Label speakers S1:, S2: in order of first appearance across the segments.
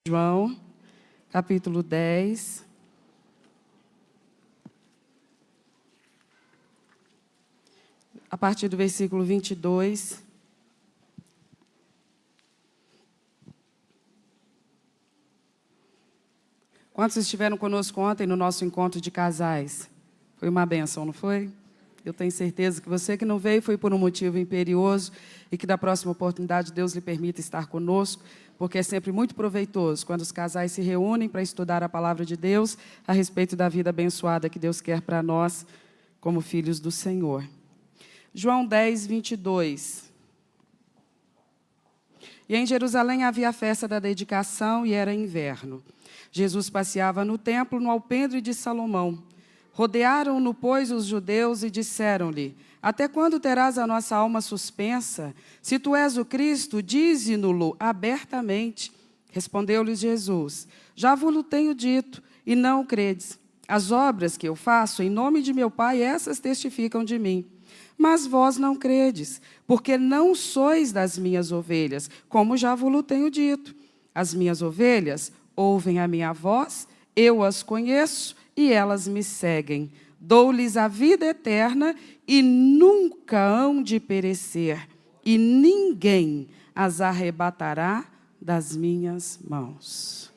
S1: João, capítulo 10. A partir do versículo 22. Quantos estiveram conosco ontem no nosso encontro de casais? Foi uma bênção, não foi? Eu tenho certeza que você que não veio foi por um motivo imperioso e que da próxima oportunidade Deus lhe permita estar conosco, porque é sempre muito proveitoso quando os casais se reúnem para estudar a palavra de Deus a respeito da vida abençoada que Deus quer para nós como filhos do Senhor. João 10, 22. E em Jerusalém havia a festa da dedicação e era inverno. Jesus passeava no templo, no alpendre de Salomão. Rodearam-no, pois, os judeus e disseram-lhe: até quando terás a nossa alma suspensa? Se tu és o Cristo, dize-no-lo abertamente. Respondeu-lhes Jesus: já vos tenho dito, e não o credes. As obras que eu faço em nome de meu Pai, essas testificam de mim. Mas vós não credes, porque não sois das minhas ovelhas, como já vos tenho dito. As minhas ovelhas ouvem a minha voz, eu as conheço e elas me seguem. Dou-lhes a vida eterna e nunca hão de perecer, e ninguém as arrebatará das minhas mãos.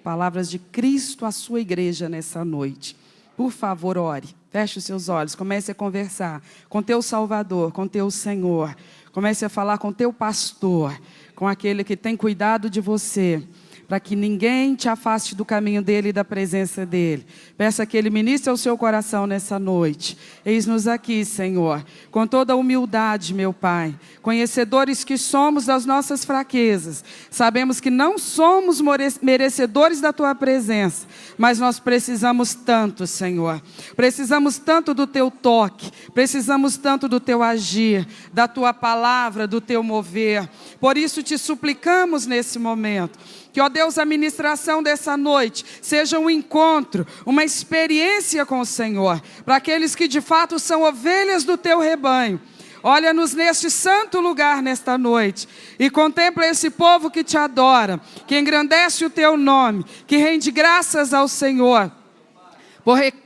S1: Palavras de Cristo à sua igreja nessa noite. Por favor, ore, feche os seus olhos, comece a conversar com teu Salvador, com teu Senhor. Comece a falar com teu pastor, com aquele que tem cuidado de você, para que ninguém te afaste do caminho dele e da presença dele. Peça que ele ministre ao seu coração nessa noite. Eis-nos aqui, Senhor, com toda a humildade, meu Pai, conhecedores que somos das nossas fraquezas. Sabemos que não somos merecedores da tua presença, mas nós precisamos tanto, Senhor. Precisamos tanto do teu toque, precisamos tanto do teu agir, da tua palavra, do teu mover. Por isso te suplicamos nesse momento, que, ó Deus, a ministração dessa noite seja um encontro, uma experiência com o Senhor, para aqueles que de fato são ovelhas do teu rebanho. Olha-nos neste santo lugar nesta noite e contempla esse povo que te adora, que engrandece o teu nome, que rende graças ao Senhor,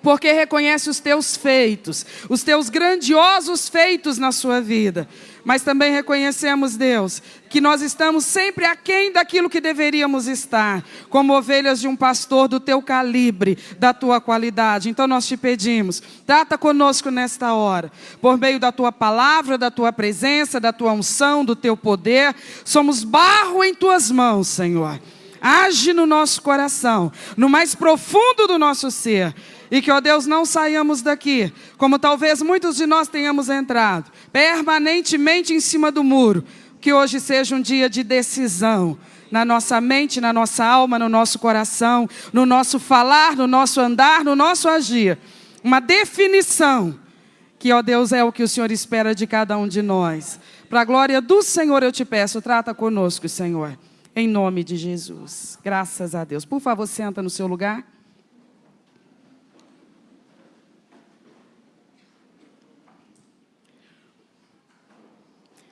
S1: porque reconhece os teus feitos, os teus grandiosos feitos na sua vida. Mas também reconhecemos, Deus, que nós estamos sempre aquém daquilo que deveríamos estar, como ovelhas de um pastor do teu calibre, da tua qualidade. Então nós te pedimos, trata conosco nesta hora, por meio da tua palavra, da tua presença, da tua unção, do teu poder. Somos barro em tuas mãos, Senhor. Age no nosso coração, no mais profundo do nosso ser. E que, ó Deus, não saiamos daqui, como talvez muitos de nós tenhamos entrado, permanentemente em cima do muro. Que hoje seja um dia de decisão, na nossa mente, na nossa alma, no nosso coração, no nosso falar, no nosso andar, no nosso agir. Uma definição, que, ó Deus, é o que o Senhor espera de cada um de nós. Para a glória do Senhor eu te peço, trata conosco, Senhor. Em nome de Jesus. Graças a Deus. Por favor, senta no seu lugar.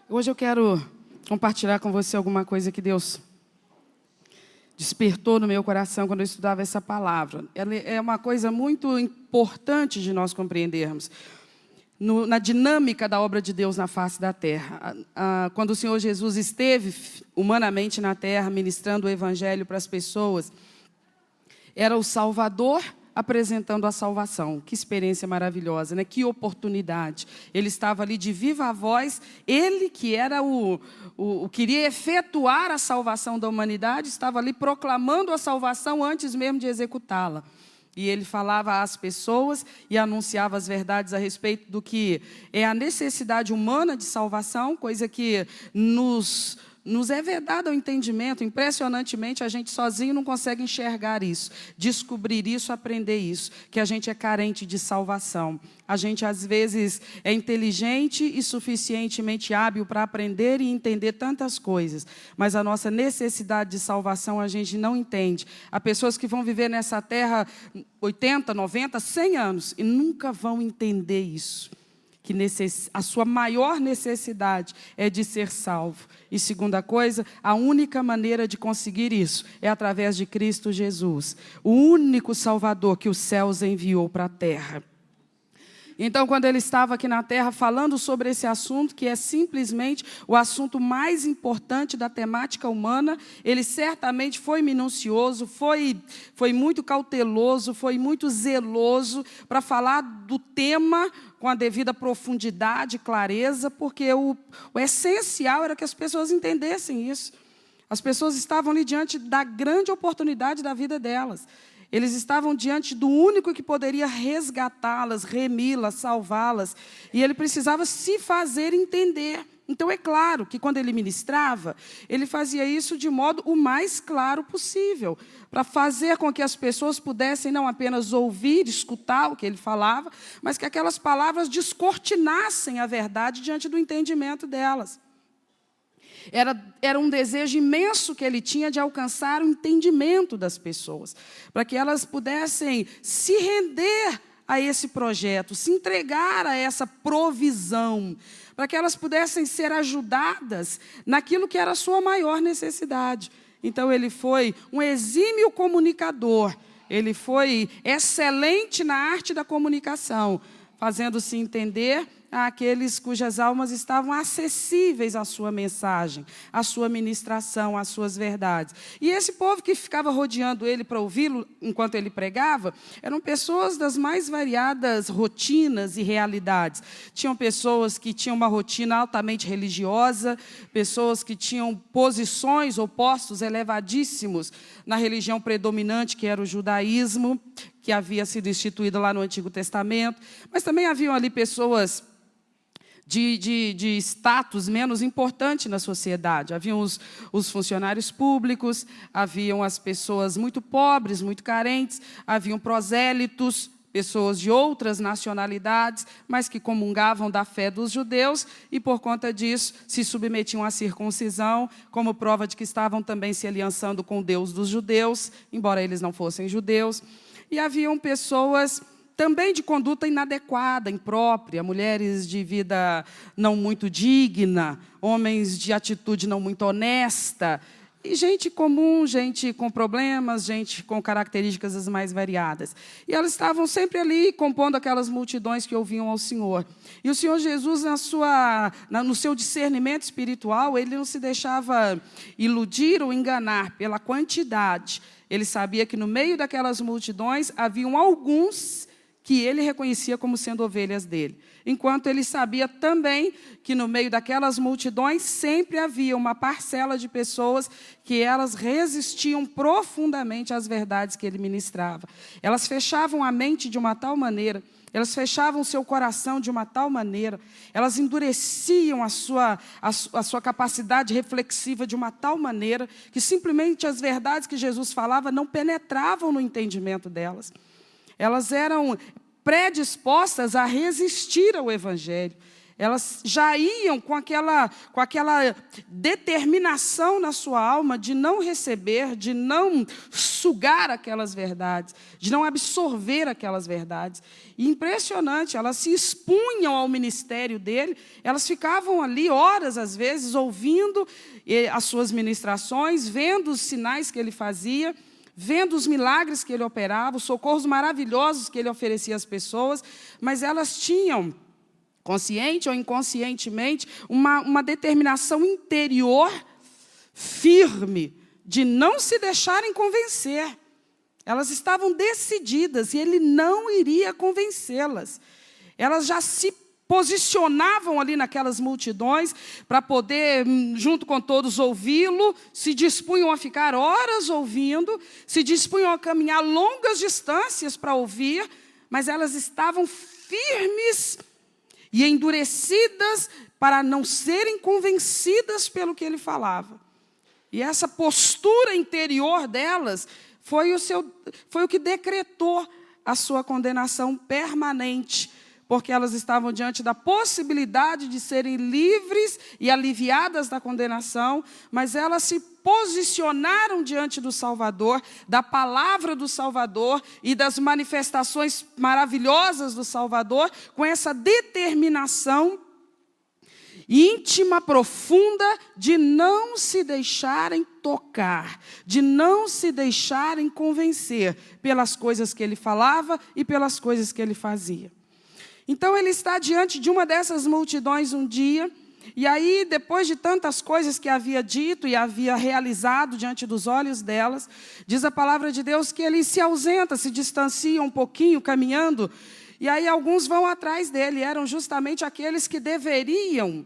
S1: Hoje eu quero compartilhar com você alguma coisa que Deus despertou no meu coração quando eu estudava essa palavra. Ela é uma coisa muito importante de nós compreendermos. Na dinâmica da obra de Deus na face da terra. Quando o Senhor Jesus esteve humanamente na terra, ministrando o Evangelho para as pessoas, era o Salvador apresentando a salvação. Que experiência maravilhosa, né? Que oportunidade. Ele estava ali de viva voz, ele que era queria efetuar a salvação da humanidade, estava ali proclamando a salvação antes mesmo de executá-la. E ele falava às pessoas e anunciava as verdades a respeito do que é a necessidade humana de salvação, coisa que nos é vedada ao entendimento. Impressionantemente, a gente sozinho não consegue enxergar isso, descobrir isso, aprender isso, que a gente é carente de salvação. A gente, às vezes, é inteligente e suficientemente hábil para aprender e entender tantas coisas, mas a nossa necessidade de salvação a gente não entende. Há pessoas que vão viver nessa terra 80, 90, 100 anos e nunca vão entender isso. que a sua maior necessidade é de ser salvo. E segunda coisa, a única maneira de conseguir isso é através de Cristo Jesus, o único Salvador que os céus enviou para a terra. Então, quando ele estava aqui na terra falando sobre esse assunto, que é simplesmente o assunto mais importante da temática humana, ele certamente foi minucioso, foi muito cauteloso, foi muito zeloso para falar do tema com a devida profundidade e clareza, porque o essencial era que as pessoas entendessem isso. As pessoas estavam ali diante da grande oportunidade da vida delas. Eles estavam diante do único que poderia resgatá-las, remi-las, salvá-las. E ele precisava se fazer entender. Então, é claro que quando ele ministrava, ele fazia isso de modo o mais claro possível, para fazer com que as pessoas pudessem não apenas ouvir, escutar o que ele falava, mas que aquelas palavras descortinassem a verdade diante do entendimento delas. Era um desejo imenso que ele tinha de alcançar o entendimento das pessoas, para que elas pudessem se render a esse projeto, se entregar a essa provisão, para que elas pudessem ser ajudadas naquilo que era a sua maior necessidade. Então, ele foi um exímio comunicador, ele foi excelente na arte da comunicação, fazendo-se entender àqueles cujas almas estavam acessíveis à sua mensagem, à sua ministração, às suas verdades. E esse povo que ficava rodeando ele para ouvi-lo enquanto ele pregava, eram pessoas das mais variadas rotinas e realidades. Tinham pessoas que tinham uma rotina altamente religiosa, pessoas que tinham posições ou postos elevadíssimos na religião predominante, que era o judaísmo, que havia sido instituída lá no Antigo Testamento, mas também haviam ali pessoas de status menos importante na sociedade. Haviam os funcionários públicos, haviam as pessoas muito pobres, muito carentes, haviam prosélitos, pessoas de outras nacionalidades, mas que comungavam da fé dos judeus e, por conta disso, se submetiam à circuncisão, como prova de que estavam também se aliançando com o Deus dos judeus, embora eles não fossem judeus. E haviam pessoas também de conduta inadequada, imprópria, mulheres de vida não muito digna, homens de atitude não muito honesta, e gente comum, gente com problemas, gente com características as mais variadas. E elas estavam sempre ali compondo aquelas multidões que ouviam ao Senhor. E o Senhor Jesus, no seu discernimento espiritual, ele não se deixava iludir ou enganar pela quantidade. Ele sabia que no meio daquelas multidões haviam alguns que ele reconhecia como sendo ovelhas dele. Enquanto ele sabia também que no meio daquelas multidões sempre havia uma parcela de pessoas que elas resistiam profundamente às verdades que ele ministrava. Elas fechavam a mente de uma tal maneira, elas fechavam o seu coração de uma tal maneira, elas endureciam a sua capacidade reflexiva de uma tal maneira que simplesmente as verdades que Jesus falava não penetravam no entendimento delas. Elas eram predispostas a resistir ao Evangelho. Elas já iam com aquela determinação na sua alma de não receber, de não sugar aquelas verdades, de não absorver aquelas verdades. E impressionante, elas se expunham ao ministério dele, elas ficavam ali horas, às vezes, ouvindo as suas ministrações, vendo os sinais que ele fazia, vendo os milagres que ele operava, os socorros maravilhosos que ele oferecia às pessoas, mas elas tinham, consciente ou inconscientemente, uma determinação interior firme de não se deixarem convencer. Elas estavam decididas e ele não iria convencê-las. Elas já se posicionavam ali naquelas multidões para poder, junto com todos, ouvi-lo, se dispunham a ficar horas ouvindo, se dispunham a caminhar longas distâncias para ouvir, mas elas estavam firmes e endurecidas para não serem convencidas pelo que ele falava. E essa postura interior delas foi o que decretou a sua condenação permanente, porque elas estavam diante da possibilidade de serem livres e aliviadas da condenação, mas elas se posicionaram diante do Salvador, da palavra do Salvador e das manifestações maravilhosas do Salvador, com essa determinação íntima, profunda, de não se deixarem tocar, de não se deixarem convencer pelas coisas que ele falava e pelas coisas que ele fazia. Então, ele está diante de uma dessas multidões um dia, e aí, depois de tantas coisas que havia dito e havia realizado diante dos olhos delas, diz a palavra de Deus que ele se ausenta, se distancia um pouquinho, caminhando, e aí alguns vão atrás dele. Eram justamente aqueles que deveriam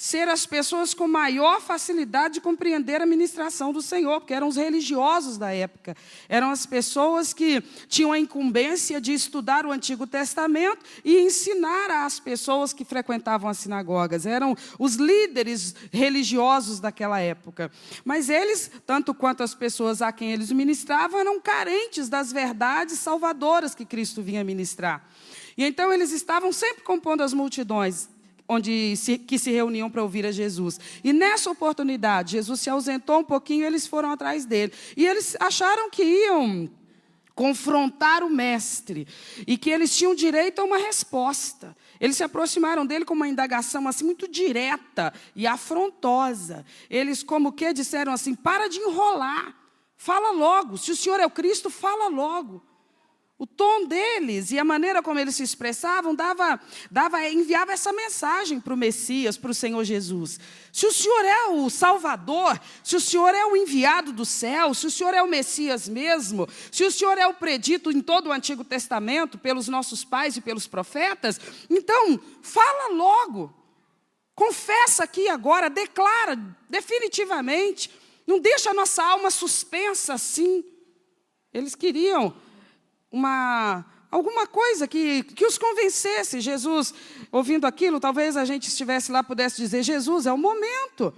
S1: ser as pessoas com maior facilidade de compreender a ministração do Senhor, porque eram os religiosos da época. Eram as pessoas que tinham a incumbência de estudar o Antigo Testamento e ensinar às pessoas que frequentavam as sinagogas. Eram os líderes religiosos daquela época. Mas eles, tanto quanto as pessoas a quem eles ministravam, eram carentes das verdades salvadoras que Cristo vinha ministrar. E então eles estavam sempre compondo as multidões que se reuniam para ouvir a Jesus. E nessa oportunidade, Jesus se ausentou um pouquinho e eles foram atrás dele. E eles acharam que iam confrontar o mestre e que eles tinham direito a uma resposta. Eles se aproximaram dele com uma indagação assim muito direta e afrontosa. Eles como que disseram assim: para de enrolar, fala logo. Se o Senhor é o Cristo, fala logo. O tom deles e a maneira como eles se expressavam enviava essa mensagem para o Messias, para o Senhor Jesus. Se o Senhor é o Salvador, se o Senhor é o enviado do céu, se o Senhor é o Messias mesmo, se o Senhor é o predito em todo o Antigo Testamento pelos nossos pais e pelos profetas, então fala logo, confessa aqui agora, declara definitivamente, não deixa a nossa alma suspensa assim. Eles queriam alguma coisa que os convencesse. Jesus, ouvindo aquilo, talvez a gente estivesse lá, pudesse dizer: Jesus, é o momento.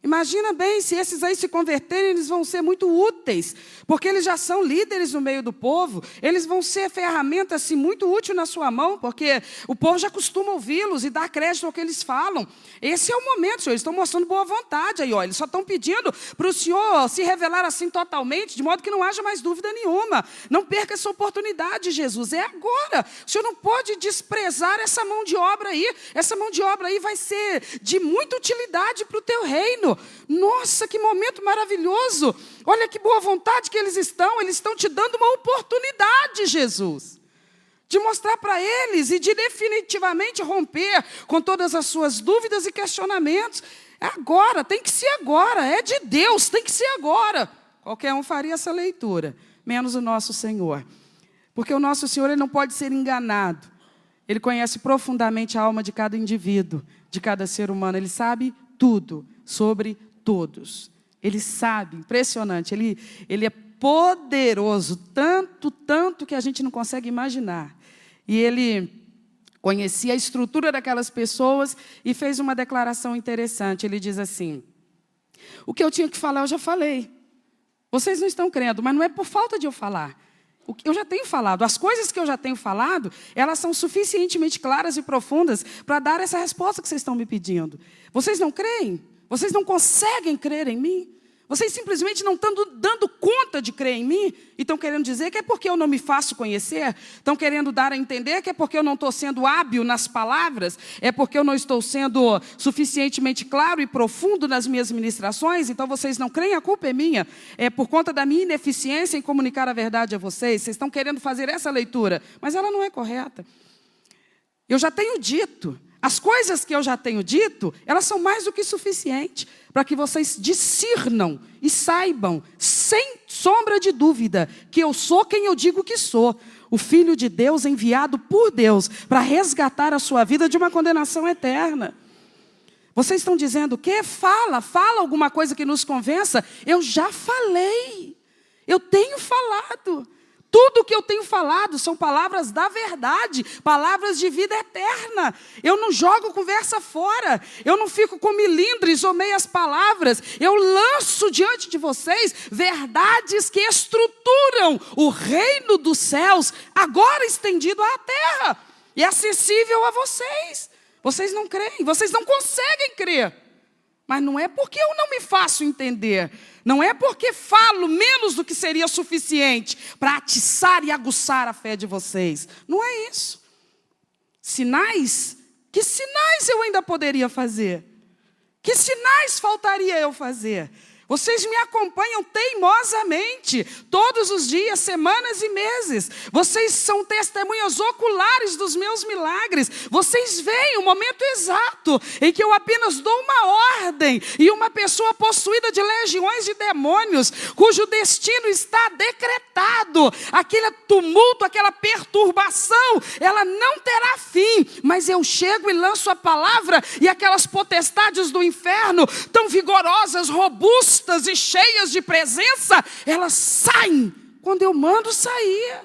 S1: Imagina bem, se esses aí se converterem, eles vão ser muito úteis, porque eles já são líderes no meio do povo, eles vão ser ferramenta assim, muito útil na sua mão, porque o povo já costuma ouvi-los e dar crédito ao que eles falam. Esse é o momento, Senhor, eles estão mostrando boa vontade aí, ó, eles só estão pedindo para o Senhor se revelar assim totalmente, de modo que não haja mais dúvida nenhuma. Não perca essa oportunidade, Jesus, é agora. O Senhor não pode desprezar essa mão de obra aí. Essa mão de obra aí vai ser de muita utilidade para o teu reino. Nossa, que momento maravilhoso. Olha que boa vontade que eles estão te dando uma oportunidade, Jesus, de mostrar para eles e de definitivamente romper com todas as suas dúvidas e questionamentos. É agora, tem que ser agora, é de Deus, tem que ser agora. Qualquer um faria essa leitura, menos o nosso Senhor, porque o nosso Senhor, ele não pode ser enganado. Ele conhece profundamente a alma de cada indivíduo, de cada ser humano. Ele sabe tudo sobre todos. Ele sabe, impressionante, ele é poderoso, tanto que a gente não consegue imaginar. E ele conhecia a estrutura daquelas pessoas e fez uma declaração interessante. Ele diz assim: o que eu tinha que falar, eu já falei. Vocês não estão crendo, mas não é por falta de eu falar. O que eu já tenho falado, as coisas que eu já tenho falado, elas são suficientemente claras e profundas para dar essa resposta que vocês estão me pedindo. Vocês não creem? Vocês não conseguem crer em mim? Vocês simplesmente não estão dando conta de crer em mim? E estão querendo dizer que é porque eu não me faço conhecer? Estão querendo dar a entender que é porque eu não estou sendo hábil nas palavras? É porque eu não estou sendo suficientemente claro e profundo nas minhas ministrações? Então vocês não creem? A culpa é minha. É por conta da minha ineficiência em comunicar a verdade a vocês. Vocês estão querendo fazer essa leitura, mas ela não é correta. Eu já tenho dito. As coisas que eu já tenho dito, elas são mais do que suficientes para que vocês discernam e saibam, sem sombra de dúvida, que eu sou quem eu digo que sou. O Filho de Deus enviado por Deus para resgatar a sua vida de uma condenação eterna. Vocês estão dizendo o quê? Fala alguma coisa que nos convença. Eu já falei, eu tenho falado. Tudo que eu tenho falado são palavras da verdade, palavras de vida eterna. Eu não jogo conversa fora, eu não fico com milindres ou meias palavras. Eu lanço diante de vocês verdades que estruturam o reino dos céus, agora estendido à terra. e acessível a vocês. Vocês não creem, vocês não conseguem crer. Mas não é porque eu não me faço entender. Não é porque falo menos do que seria suficiente para atiçar e aguçar a fé de vocês. Não é isso. Sinais? Que sinais eu ainda poderia fazer? Que sinais faltaria eu fazer? Vocês me acompanham teimosamente, todos os dias, semanas e meses. Vocês são testemunhas oculares dos meus milagres. Vocês veem o momento exato em que eu apenas dou uma ordem e uma pessoa possuída de legiões de demônios, cujo destino está decretado, aquele tumulto, aquela perturbação, ela não terá fim. Mas eu chego e lanço a palavra e aquelas potestades do inferno, tão vigorosas, robustas e cheias de presença, elas saem quando eu mando sair.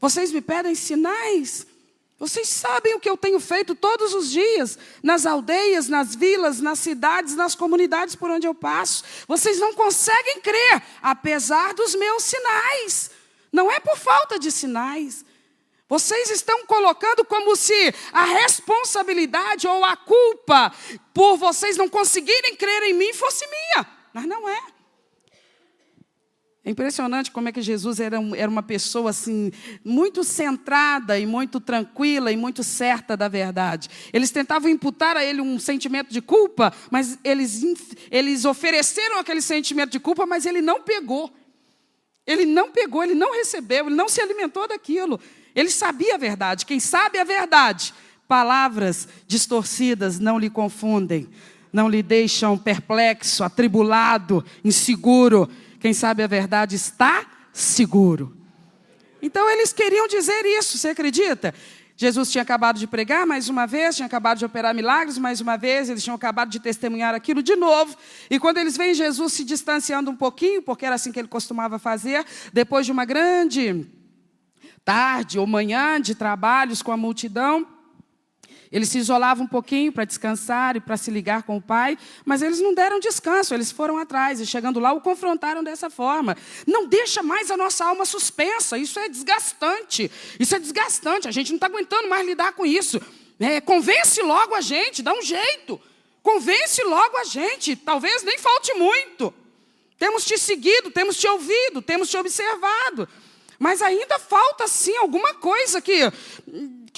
S1: Vocês me pedem sinais? Vocês sabem o que eu tenho feito todos os dias, nas aldeias, nas vilas, nas cidades, nas comunidades por onde eu passo. Vocês não conseguem crer, apesar dos meus sinais. Não é por falta de sinais. Vocês estão colocando como se a responsabilidade ou a culpa por vocês não conseguirem crer em mim fosse minha. Mas não é. É impressionante como é que Jesus era uma pessoa assim, muito centrada e muito tranquila e muito certa da verdade. Eles tentavam imputar a ele um sentimento de culpa, mas eles ofereceram aquele sentimento de culpa, mas ele não pegou. Ele não pegou, ele não recebeu, ele não se alimentou daquilo. Ele sabia a verdade. Quem sabe a verdade, palavras distorcidas não lhe confundem, não lhe deixam perplexo, atribulado, inseguro. Quem sabe a verdade está seguro. Então eles queriam dizer isso, você acredita? Jesus tinha acabado de pregar mais uma vez, tinha acabado de operar milagres mais uma vez, eles tinham acabado de testemunhar aquilo de novo. E quando eles veem Jesus se distanciando um pouquinho, porque era assim que ele costumava fazer, depois de uma grande tarde ou manhã de trabalhos com a multidão, ele se isolava um pouquinho para descansar e para se ligar com o Pai, mas eles não deram descanso, eles foram atrás e chegando lá o confrontaram dessa forma. Não deixa mais a nossa alma suspensa, isso é desgastante, a gente não está aguentando mais lidar com isso. Convence logo a gente, dá um jeito, convence logo a gente, talvez nem falte muito. Temos te seguido, temos te ouvido, temos te observado. Mas ainda falta, sim, alguma coisa que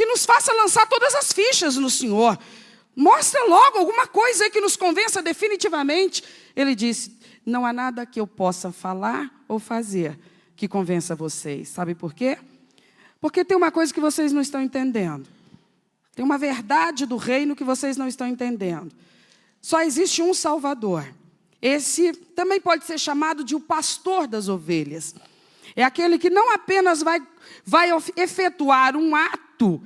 S1: nos faça lançar todas as fichas no Senhor. Mostra logo alguma coisa aí que nos convença definitivamente. Ele disse, não há nada que eu possa falar ou fazer que convença vocês. Sabe por quê? Porque tem uma coisa que vocês não estão entendendo. Tem uma verdade do reino que vocês não estão entendendo. Só existe um Salvador. Esse também pode ser chamado de o pastor das ovelhas. É aquele que não apenas vai efetuar um ato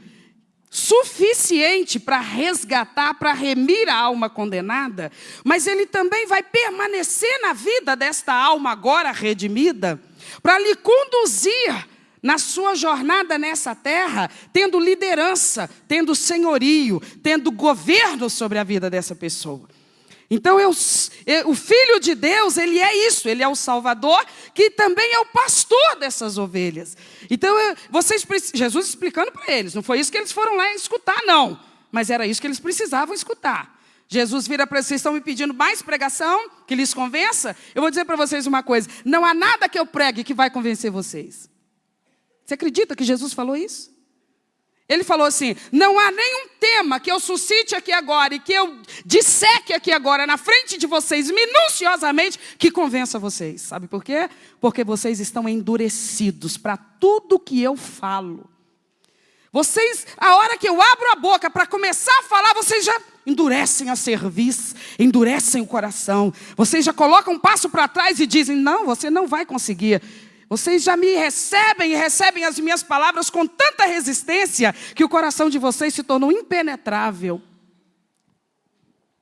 S1: suficiente para resgatar, para remir a alma condenada, mas ele também vai permanecer na vida desta alma agora redimida, para lhe conduzir na sua jornada nessa terra, tendo liderança, tendo senhorio, tendo governo sobre a vida dessa pessoa. Então, o Filho de Deus, ele é isso, ele é o Salvador, que também é o pastor dessas ovelhas. Então, Jesus explicando para eles, não foi isso que eles foram lá escutar, não, mas era isso que eles precisavam escutar. Jesus vira para vocês, estão me pedindo mais pregação, que lhes convença? Eu vou dizer para vocês uma coisa, não há nada que eu pregue que vai convencer vocês. Você acredita que Jesus falou isso? Ele falou assim, não há nenhum tema que eu suscite aqui agora e que eu disseque aqui agora na frente de vocês, minuciosamente, que convença vocês. Sabe por quê? Porque vocês estão endurecidos para tudo que eu falo. Vocês, a hora que eu abro a boca para começar a falar, vocês já endurecem a cerviz, endurecem o coração. Vocês já colocam um passo para trás e dizem, não, você não vai conseguir. Vocês já me recebem e recebem as minhas palavras com tanta resistência que o coração de vocês se tornou impenetrável.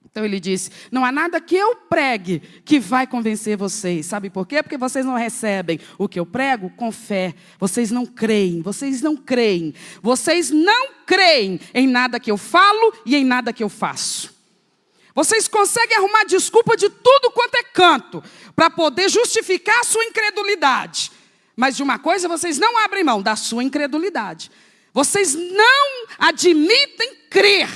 S1: Então ele disse, não há nada que eu pregue que vai convencer vocês. Sabe por quê? Porque vocês não recebem o que eu prego com fé. Vocês não creem, vocês não creem. Vocês não creem em nada que eu falo e em nada que eu faço. Vocês conseguem arrumar desculpa de tudo quanto é canto para poder justificar a sua incredulidade. Mas de uma coisa vocês não abrem mão, da sua incredulidade. Vocês não admitem crer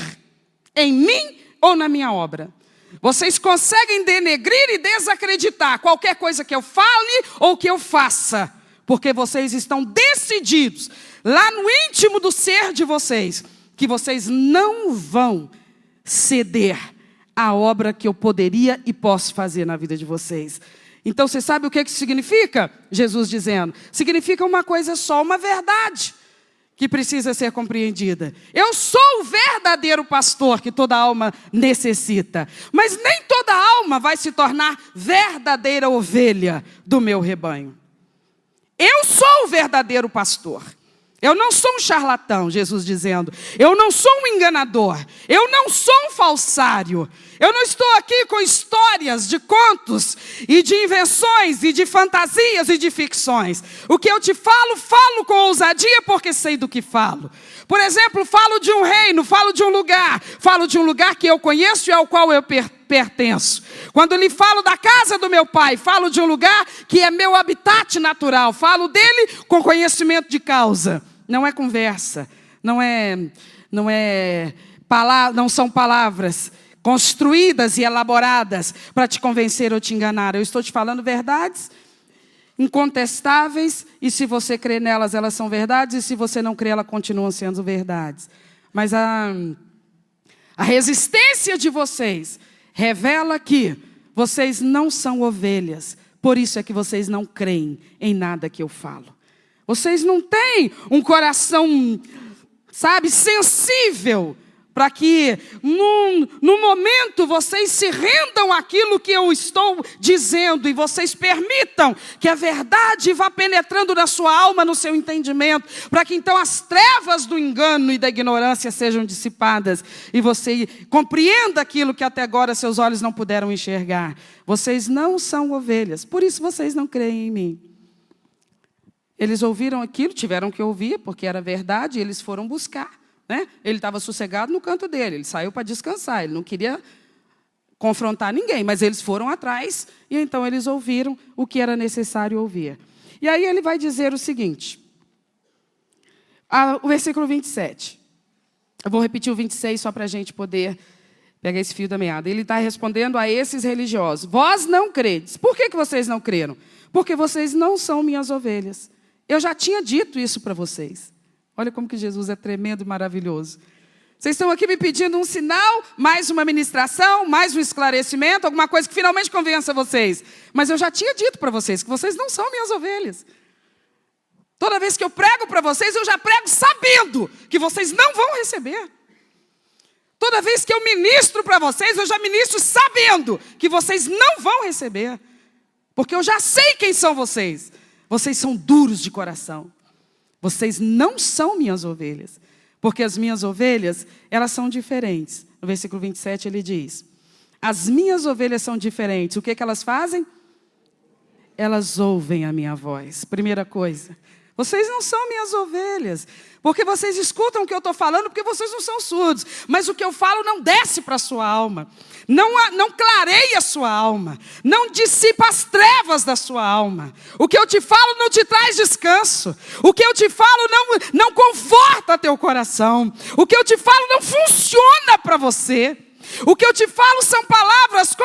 S1: em mim ou na minha obra. Vocês conseguem denegrir e desacreditar qualquer coisa que eu fale ou que eu faça, porque vocês estão decididos, lá no íntimo do ser de vocês, que vocês não vão ceder à obra que eu poderia e posso fazer na vida de vocês. Então, você sabe o que isso significa? Jesus dizendo, significa uma coisa só, uma verdade que precisa ser compreendida. Eu sou o verdadeiro pastor que toda alma necessita, mas nem toda alma vai se tornar verdadeira ovelha do meu rebanho. Eu sou o verdadeiro pastor. Eu não sou um charlatão, Jesus dizendo. Eu não sou um enganador. Eu não sou um falsário. Eu não estou aqui com histórias de contos e de invenções e de fantasias e de ficções. O que eu te falo, falo com ousadia porque sei do que falo. Por exemplo, falo de um reino, falo de um lugar que eu conheço e ao qual eu pertenço. Quando lhe falo da casa do meu pai, falo de um lugar que é meu habitat natural. Falo dele com conhecimento de causa. Não é conversa, não são palavras construídas e elaboradas para te convencer ou te enganar. Eu estou te falando verdades incontestáveis, e se você crê nelas, elas são verdades, e se você não crê, elas continuam sendo verdades. Mas a resistência de vocês revela que vocês não são ovelhas, por isso é que vocês não creem em nada que eu falo. Vocês não têm um coração, sensível, para que no momento vocês se rendam àquilo que eu estou dizendo e vocês permitam que a verdade vá penetrando na sua alma, no seu entendimento, para que então as trevas do engano e da ignorância sejam dissipadas e você compreenda aquilo que até agora seus olhos não puderam enxergar. Vocês não são ovelhas, por isso vocês não creem em mim. Eles ouviram aquilo, tiveram que ouvir, porque era verdade, e eles foram buscar. Ele estava sossegado no canto dele, ele saiu para descansar, ele não queria confrontar ninguém, mas eles foram atrás, e então eles ouviram o que era necessário ouvir. E aí ele vai dizer o seguinte, o versículo 27. Eu vou repetir o 26 só para a gente poder pegar esse fio da meada. Ele está respondendo a esses religiosos. Vós não credes. Por que vocês não creram? Porque vocês não são minhas ovelhas. Eu já tinha dito isso para vocês. Olha como que Jesus é tremendo e maravilhoso. Vocês estão aqui me pedindo um sinal, mais uma ministração, mais um esclarecimento, alguma coisa que finalmente convença vocês. Mas eu já tinha dito para vocês que vocês não são minhas ovelhas. Toda vez que eu prego para vocês, eu já prego sabendo que vocês não vão receber. Toda vez que eu ministro para vocês, eu já ministro sabendo que vocês não vão receber. Porque eu já sei quem são vocês. Vocês são duros de coração. Vocês não são minhas ovelhas. Porque as minhas ovelhas, elas são diferentes. No versículo 27 ele diz, as minhas ovelhas são diferentes. O que elas fazem? Elas ouvem a minha voz. Primeira coisa, vocês não são minhas ovelhas. Porque vocês escutam o que eu estou falando, porque vocês não são surdos. Mas o que eu falo não desce para a sua alma. Não clareia a sua alma. Não dissipa as trevas da sua alma. O que eu te falo não te traz descanso. O que eu te falo não conforta teu coração. O que eu te falo não funciona para você. O que eu te falo são palavras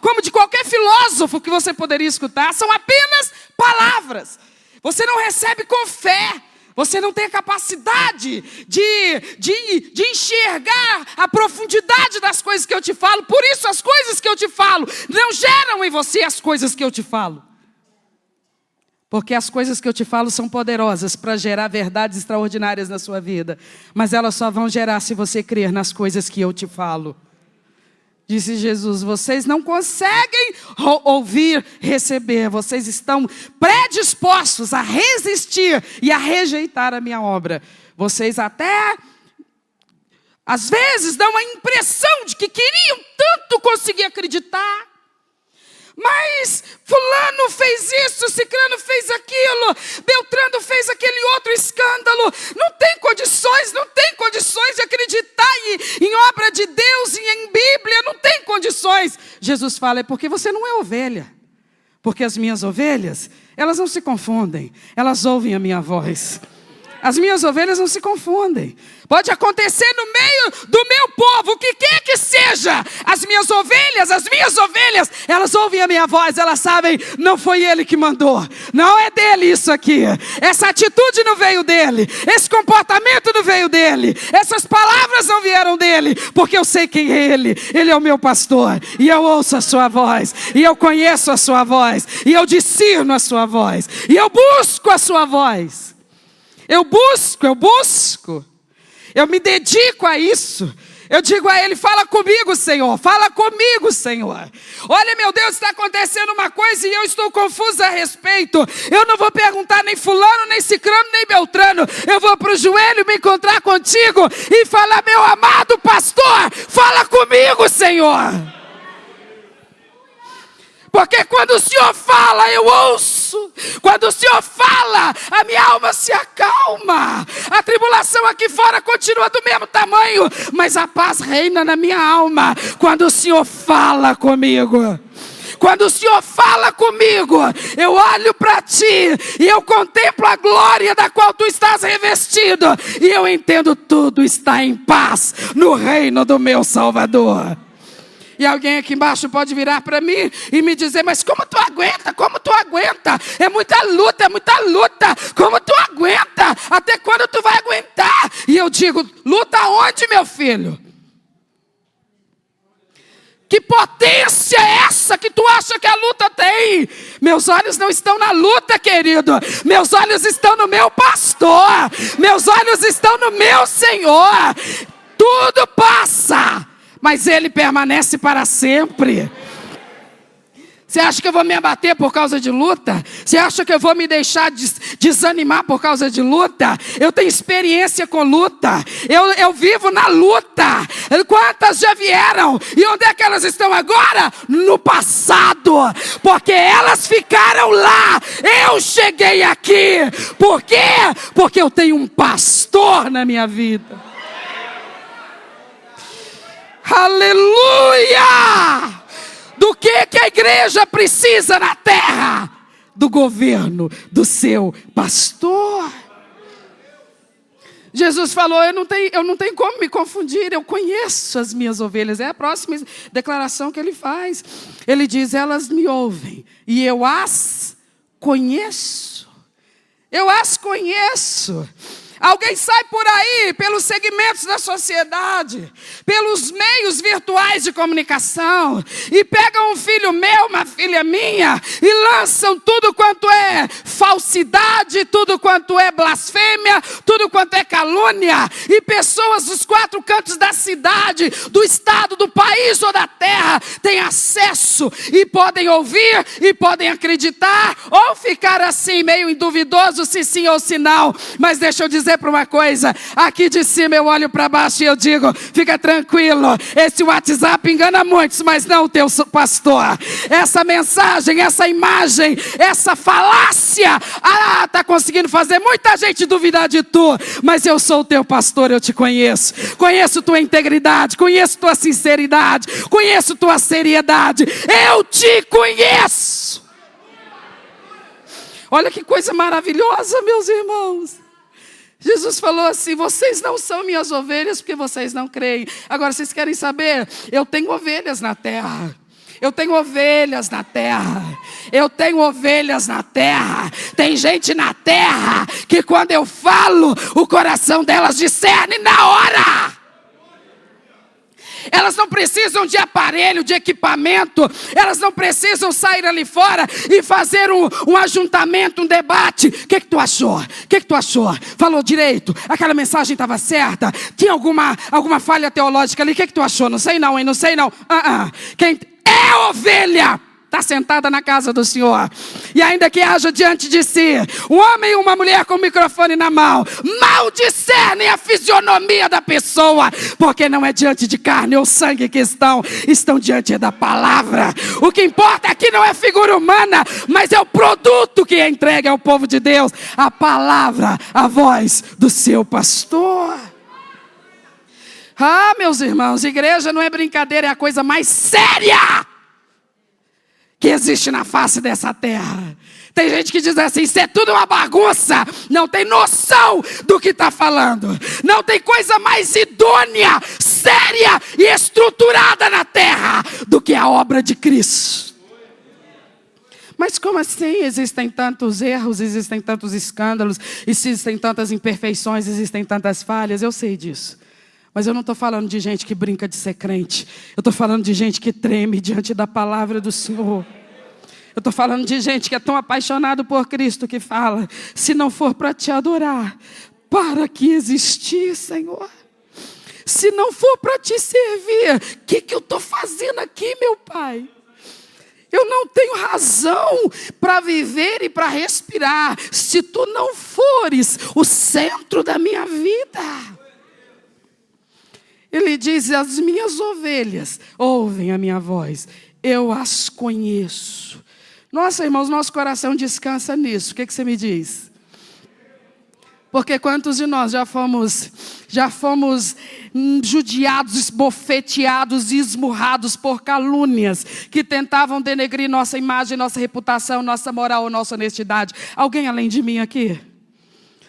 S1: como de qualquer filósofo que você poderia escutar. São apenas palavras. Você não recebe com fé. Você não tem a capacidade de enxergar a profundidade das coisas que eu te falo. Por isso as coisas que eu te falo não geram em você as coisas que eu te falo. Porque as coisas que eu te falo são poderosas para gerar verdades extraordinárias na sua vida. Mas elas só vão gerar se você crer nas coisas que eu te falo. Disse Jesus, vocês não conseguem ouvir, receber. Vocês estão predispostos a resistir e a rejeitar a minha obra. Vocês até, às vezes, dão a impressão de que queriam tanto conseguir acreditar. Mas fulano fez isso, ciclano fez aquilo, Beltrano fez aquele outro escândalo. Não tem condições de acreditar em obra de Deus e em Bíblia, não tem condições. Jesus fala, é porque você não é ovelha. Porque as minhas ovelhas, elas não se confundem, elas ouvem a minha voz. As minhas ovelhas não se confundem. Pode acontecer no meio do meu povo, o que quer que seja. As minhas ovelhas, elas ouvem a minha voz, elas sabem, não foi ele que mandou. Não é dele isso aqui. Essa atitude não veio dele. Esse comportamento não veio dele. Essas palavras não vieram dele. Porque eu sei quem é ele. Ele é o meu pastor. E eu ouço a sua voz. E eu conheço a sua voz. E eu discerno a sua voz. E eu busco a sua voz. Eu busco. Eu me dedico a isso. Eu digo a ele, fala comigo, Senhor. Fala comigo, Senhor. Olha, meu Deus, está acontecendo uma coisa e eu estou confusa a respeito. Eu não vou perguntar nem fulano, nem cicrano, nem beltrano. Eu vou para o joelho me encontrar contigo e falar, meu amado pastor, fala comigo, Senhor. Porque quando o Senhor fala, eu ouço. Quando o Senhor fala, a minha alma se acalma. A tribulação aqui fora continua do mesmo tamanho, mas a paz reina na minha alma. Quando o Senhor fala comigo. Quando o Senhor fala comigo, eu olho para ti e eu contemplo a glória da qual tu estás revestido. E eu entendo tudo está em paz no reino do meu Salvador. E alguém aqui embaixo pode virar para mim e me dizer, mas como tu aguenta? Como tu aguenta? É muita luta. Como tu aguenta? Até quando tu vai aguentar? E eu digo, luta onde, meu filho? Que potência é essa que tu acha que a luta tem? Meus olhos não estão na luta, querido. Meus olhos estão no meu pastor. Meus olhos estão no meu Senhor. Tudo passa, mas ele permanece para sempre. Você acha que eu vou me abater por causa de luta? Você acha que eu vou me deixar desanimar por causa de luta? Eu tenho experiência com luta. Eu vivo na luta. Quantas já vieram? E onde é que elas estão agora? No passado. Porque elas ficaram lá. Eu cheguei aqui. Por quê? Porque eu tenho um pastor na minha vida. Aleluia! Do que a igreja precisa na terra? Do governo do seu pastor. Jesus falou, eu não tenho como me confundir, eu conheço as minhas ovelhas. É a próxima declaração que ele faz. Ele diz, elas me ouvem e eu as conheço. Eu as conheço. Alguém sai por aí, pelos segmentos da sociedade, pelos meios virtuais de comunicação, e pegam um filho meu, uma filha minha, e lançam tudo quanto é falsidade, tudo quanto é blasfêmia, tudo quanto é calúnia, e pessoas dos 4 cantos da cidade, do estado, do país ou da terra, têm acesso, e podem ouvir, e podem acreditar, ou ficar assim, meio duvidoso, se sim ou se não. Mas deixa eu dizer para uma coisa, aqui de cima eu olho para baixo e eu digo, fica tranquilo, esse WhatsApp engana muitos, mas não o teu pastor. Essa mensagem, essa imagem, essa falácia, está conseguindo fazer muita gente duvidar de tu, mas eu sou o teu pastor, eu te conheço. Conheço tua integridade, conheço tua sinceridade, conheço tua seriedade, eu te conheço. Olha que coisa maravilhosa, meus irmãos. Jesus falou assim, vocês não são minhas ovelhas porque vocês não creem. Agora, vocês querem saber? Eu tenho ovelhas na terra. Eu tenho ovelhas na terra. Eu tenho ovelhas na terra. Tem gente na terra que quando eu falo, o coração delas discerne na hora. Elas não precisam de aparelho, de equipamento. Elas não precisam sair ali fora e fazer um ajuntamento, um debate. O que tu achou? O que tu achou? Falou direito? Aquela mensagem estava certa? Tinha alguma falha teológica ali? O que tu achou? Não sei não, hein? Não sei não. Quem é ovelha está sentada na casa do Senhor. E ainda que haja diante de si um homem e uma mulher com o microfone na mão, mal discernem a fisionomia da pessoa, porque não é diante de carne ou sangue que estão diante da palavra. O que importa aqui não é figura humana, mas é o produto que é entregue ao povo de Deus, a palavra, a voz do seu pastor. Meus irmãos, igreja não é brincadeira, é a coisa mais séria que existe na face dessa terra. Tem gente que diz assim, isso é tudo uma bagunça. Não tem noção do que está falando. Não tem coisa mais idônea, séria e estruturada na terra do que a obra de Cristo. Mas como assim? Existem tantos erros, existem tantos escândalos, existem tantas imperfeições, existem tantas falhas. Eu sei disso. Mas eu não estou falando de gente que brinca de ser crente. Eu estou falando de gente que treme diante da palavra do Senhor. Eu estou falando de gente que é tão apaixonado por Cristo que fala, se não for para te adorar, para que existir, Senhor? Se não for para te servir, o que eu estou fazendo aqui, meu Pai? Eu não tenho razão para viver e para respirar, se tu não fores o centro da minha vida. Ele diz, as minhas ovelhas ouvem a minha voz, eu as conheço. Nossa, irmãos, nosso coração descansa nisso. O que você me diz? Porque quantos de nós já fomos judiados, esbofeteados e esmurrados por calúnias que tentavam denegrir nossa imagem, nossa reputação, nossa moral, nossa honestidade. Alguém além de mim aqui?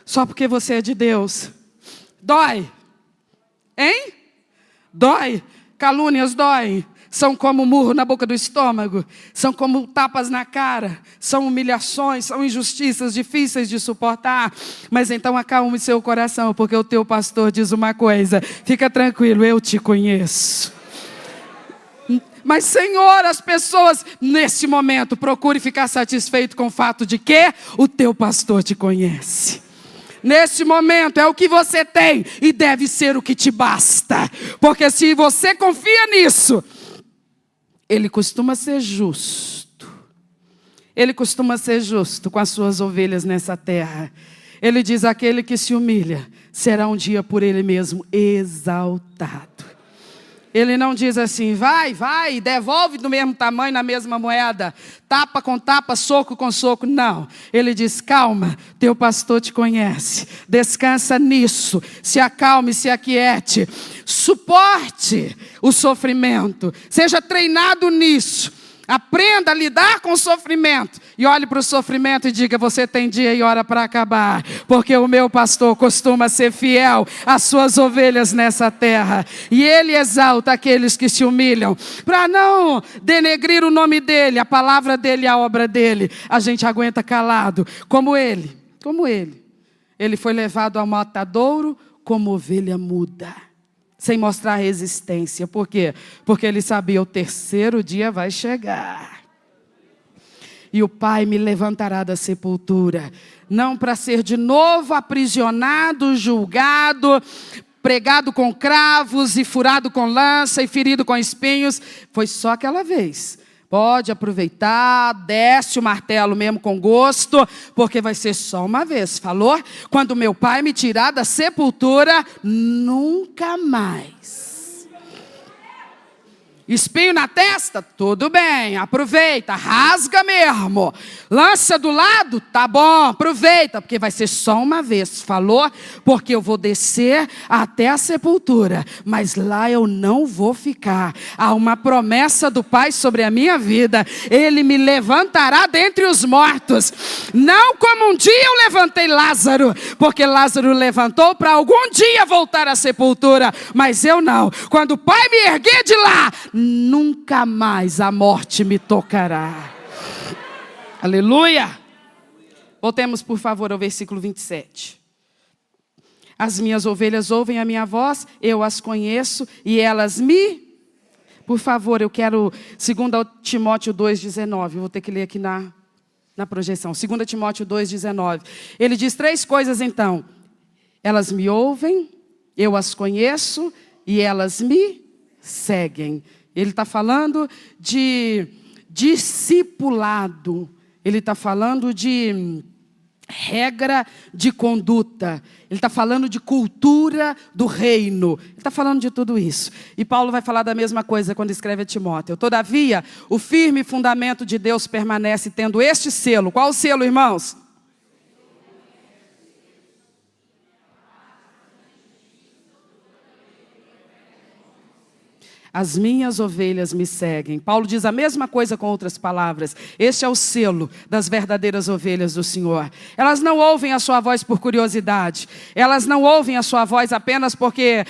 S1: Só porque você é de Deus. Dói. Hein? Dói. Calúnias doem. São como murro na boca do estômago, são como tapas na cara, são humilhações, são injustiças difíceis de suportar. Mas então acalme seu coração, porque o teu pastor diz uma coisa, fica tranquilo, eu te conheço. Mas Senhor, as pessoas neste momento procure ficar satisfeito com o fato de que o teu pastor te conhece. Neste momento é o que você tem e deve ser o que te basta, porque se você confia nisso, Ele costuma ser justo. Ele costuma ser justo com as suas ovelhas nessa terra. Ele diz, aquele que se humilha será um dia por Ele mesmo exaltado. Ele não diz assim, vai, devolve do mesmo tamanho, na mesma moeda. Tapa com tapa, soco com soco. Não. Ele diz, calma, teu pastor te conhece. Descansa nisso. Se acalme, se aquiete. Suporte o sofrimento. Seja treinado nisso. Aprenda a lidar com o sofrimento. E olhe para o sofrimento e diga, você tem dia e hora para acabar. Porque o meu pastor costuma ser fiel às suas ovelhas nessa terra. E Ele exalta aqueles que se humilham. Para não denegrir o nome dEle, a palavra dEle, a obra dEle. A gente aguenta calado. Como Ele. Ele foi levado ao matadouro como ovelha muda. Sem mostrar resistência. Por quê? Porque Ele sabia, o terceiro dia vai chegar. E o Pai me levantará da sepultura. Não para ser de novo aprisionado, julgado, pregado com cravos e furado com lança e ferido com espinhos. Foi só aquela vez. Pode aproveitar, desce o martelo mesmo com gosto, porque vai ser só uma vez. Falou? Quando meu Pai me tirar da sepultura, nunca mais. Espinho na testa? Tudo bem, aproveita, rasga mesmo. Lança do lado? Tá bom, aproveita, porque vai ser só uma vez. Falou? Porque eu vou descer até a sepultura, mas lá eu não vou ficar. Há uma promessa do Pai sobre a minha vida. Ele me levantará dentre os mortos. Não como um dia eu levantei Lázaro, porque Lázaro levantou para algum dia voltar à sepultura, mas eu não. Quando o Pai me erguer de lá, nunca mais a morte me tocará. Aleluia! Voltemos, por favor, ao versículo 27. As minhas ovelhas ouvem a minha voz, eu as conheço e elas me... Por favor, eu quero 2 Timóteo 2,19. Vou ter que ler aqui na projeção. 2 Timóteo 2,19. Ele diz 3 coisas então. Elas me ouvem, eu as conheço e elas me seguem. Ele está falando de discipulado. Ele está falando de regra de conduta. Ele está falando de cultura do reino. Ele está falando de tudo isso. E Paulo vai falar da mesma coisa quando escreve a Timóteo. Todavia, o firme fundamento de Deus permanece tendo este selo. Qual o selo, irmãos? As minhas ovelhas me seguem. Paulo diz a mesma coisa com outras palavras. Este é o selo das verdadeiras ovelhas do Senhor. Elas não ouvem a sua voz por curiosidade. Elas não ouvem a sua voz apenas porque,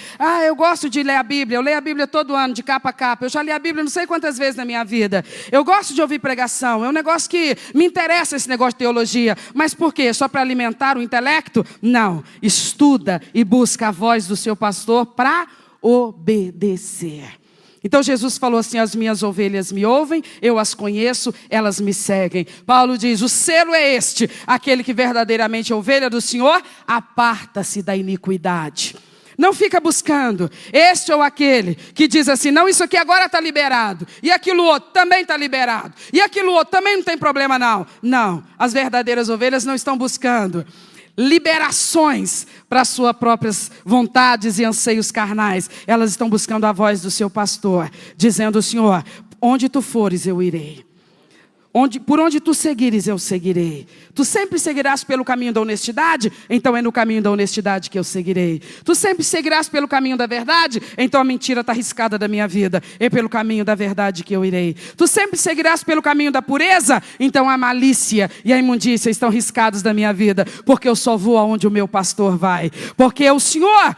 S1: eu gosto de ler a Bíblia. Eu leio a Bíblia todo ano, de capa a capa. Eu já li a Bíblia não sei quantas vezes na minha vida. Eu gosto de ouvir pregação. É um negócio que me interessa, esse negócio de teologia. Mas por quê? Só para alimentar o intelecto? Não. Estuda e busca a voz do seu pastor para obedecer. Então Jesus falou assim: as minhas ovelhas me ouvem, eu as conheço, elas me seguem. Paulo diz: o selo é este: aquele que verdadeiramente é ovelha do Senhor, aparta-se da iniquidade. Não fica buscando este ou aquele que diz assim: não, isso aqui agora está liberado, e aquilo outro também está liberado, e aquilo outro também não tem problema não. Não, as verdadeiras ovelhas não estão buscando liberações para suas próprias vontades e anseios carnais. Elas estão buscando a voz do seu pastor, dizendo: Senhor, onde tu fores eu irei. Por onde tu seguires, eu seguirei. Tu sempre seguirás pelo caminho da honestidade? Então é no caminho da honestidade que eu seguirei. Tu sempre seguirás pelo caminho da verdade? Então a mentira está arriscada da minha vida. É pelo caminho da verdade que eu irei. Tu sempre seguirás pelo caminho da pureza? Então a malícia e a imundícia estão riscados da minha vida. Porque eu só vou aonde o meu pastor vai. Porque o Senhor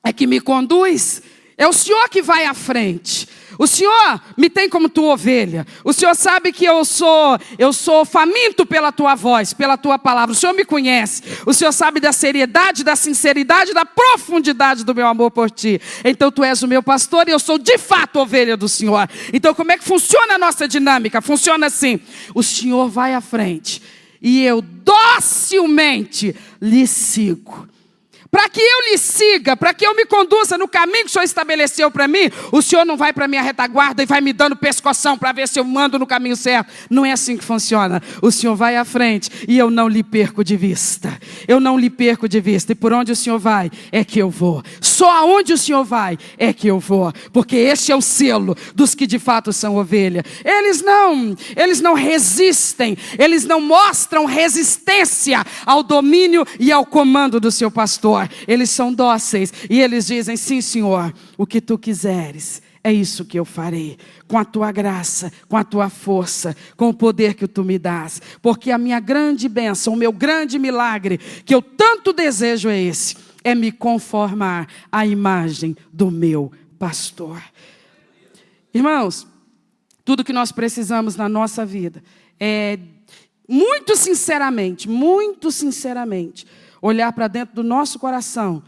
S1: é que me conduz. É o Senhor que vai à frente. O Senhor me tem como tua ovelha. O Senhor sabe que eu sou faminto pela tua voz, pela tua palavra. O Senhor me conhece. O Senhor sabe da seriedade, da sinceridade, da profundidade do meu amor por ti. Então tu és o meu pastor e eu sou de fato ovelha do Senhor. Então como é que funciona a nossa dinâmica? Funciona assim: o Senhor vai à frente e eu docilmente lhe sigo. Para que eu lhe siga, para que eu me conduza no caminho que o Senhor estabeleceu para mim, o Senhor não vai para a minha retaguarda e vai me dando pescoção para ver se eu mando no caminho certo. Não é assim que funciona. O Senhor vai à frente e eu não lhe perco de vista. Eu não lhe perco de vista. E por onde o Senhor vai, é que eu vou. Só aonde o Senhor vai, é que eu vou. Porque este é o selo dos que de fato são ovelha. Eles não resistem. Eles não mostram resistência ao domínio e ao comando do seu pastor. Eles são dóceis e eles dizem: sim, Senhor, o que tu quiseres, é isso que eu farei, com a tua graça, com a tua força, com o poder que tu me dás. Porque a minha grande bênção, o meu grande milagre, que eu tanto desejo é esse: é me conformar à imagem do meu pastor. Irmãos, tudo que nós precisamos na nossa vida é, muito sinceramente, olhar para dentro do nosso coração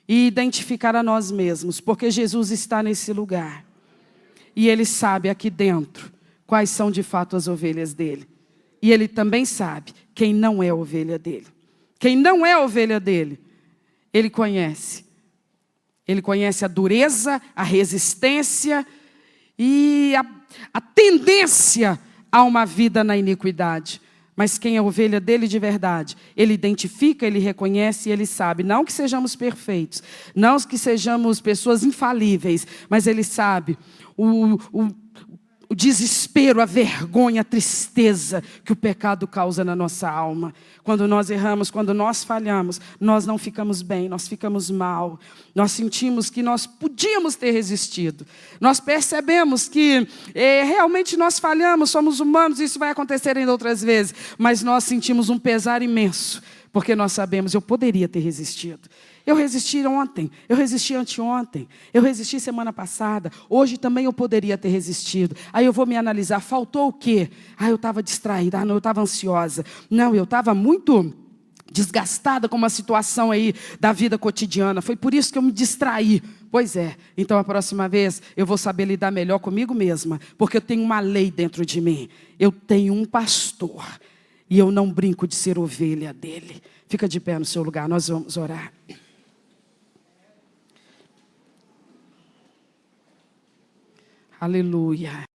S1: e identificar a nós mesmos, porque Jesus está nesse lugar. E Ele sabe aqui dentro quais são de fato as ovelhas dEle. E Ele também sabe quem não é ovelha dEle. Quem não é ovelha dEle, Ele conhece. Ele conhece a dureza, a resistência e a tendência a uma vida na iniquidade. Mas quem é ovelha dele de verdade, ele identifica, ele reconhece e ele sabe. Não que sejamos perfeitos, não que sejamos pessoas infalíveis, mas ele sabe o desespero, a vergonha, a tristeza que o pecado causa na nossa alma. Quando nós erramos, quando nós falhamos, nós não ficamos bem, nós ficamos mal. Nós sentimos que nós podíamos ter resistido. Nós percebemos que realmente nós falhamos, somos humanos, isso vai acontecer ainda outras vezes. Mas nós sentimos um pesar imenso, porque nós sabemos: eu poderia ter resistido. Eu resisti ontem, eu resisti anteontem, eu resisti semana passada, hoje também eu poderia ter resistido. Aí eu vou me analisar: faltou o quê? Eu estava distraída, não, eu estava ansiosa. Não, eu estava muito desgastada com uma situação aí da vida cotidiana. Foi por isso que eu me distraí. Pois é, então a próxima vez eu vou saber lidar melhor comigo mesma, porque eu tenho uma lei dentro de mim. Eu tenho um pastor e eu não brinco de ser ovelha dele. Fica de pé no seu lugar, nós vamos orar. Aleluia.